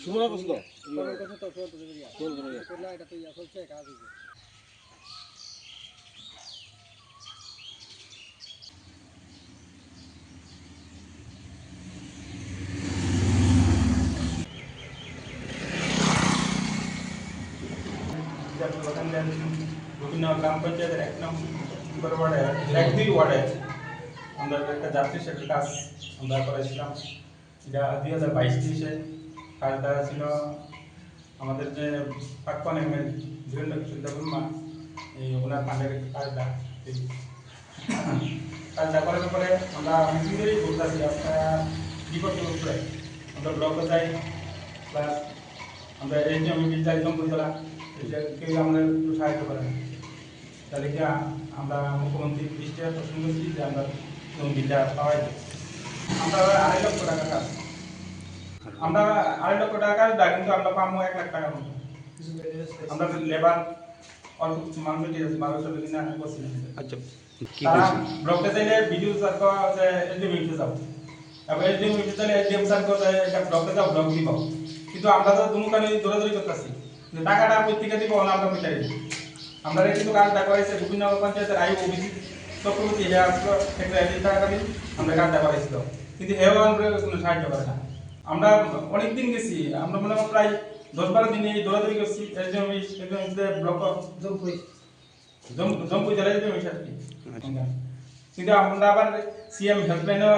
সুমনা পছন্দ বিভিন্ন গ্রাম পঞ্চায়েতের 1 নম্বর ওয়ার্ডে 1-2 ওয়ার্ডে আমরা একটা যাত্রী সেতুর কাজ আমরা করেছিলাম। এটা 2022-23-এ কাজটা ছিল আমাদের যে প্রাক্তন এমএল বীরেন্দ্র কিশোর দেববর্মা এই ওনার ফান্ডের কাজটা কাজটা করার পরে আমরা অনেকদিন ধরেই বলতেছি আপনারা বিপক্ষে উপরে আমরা ব্লকে যাই প্লাস আমরা এই যে আমি যাই জম্পুরতলা কেউ আমরা একটু সাহায্য করেন তাহলে কি আমরা মুখ্যমন্ত্রী দৃষ্টি আকর্ষণ করছি যে আমরা জমিটা পাওয়াই যাই। আমরা 2.5 লক্ষ টাকা কাজ আমরা 2.5 লক্ষ টাকা কাজ দেয় কিন্তু আমরা পাবো 1 লাখ টাকার মতো। আমরা লেবার অল্প কিছু মানুষ দিয়ে 1200 দিন না করছি। আচ্ছা কি তারা করছেন? ব্লকে যাইলে ভিডিও স্যার কো যে এসডিএম মিটে যাও এবার এসডিএম মিটে যাইলে এসডিএম স্যার কো যে এটা ব্লকে যাও ব্লক দিব কিন্তু আমরা তো দুমুখানি দৌড়াদৌড়ি করতেছি যে টাকাটা প্রত্যেকে দিব না আমরা মিটাই দিই। আমরা কিন্তু কাজটা করাইছে বিভিন্ন পঞ্চায়েতের আইও ওবিসি চক্রবর্তী এটা আসলো একটা টাকা দিন আমরা কাজটা করাইছিল কিন্তু এও আমরা কোনো সাহায্য করে না। আমরা অনেক দিন গেছি আমরা মনে হয় প্রায় 10-12 দিন এই দৌড়াদৌড়ি করছি এসডিএম ব্লক জম্পুই জেলায় এসডিএম কিন্তু আমরা আবার সিএম হেল্পলাইনে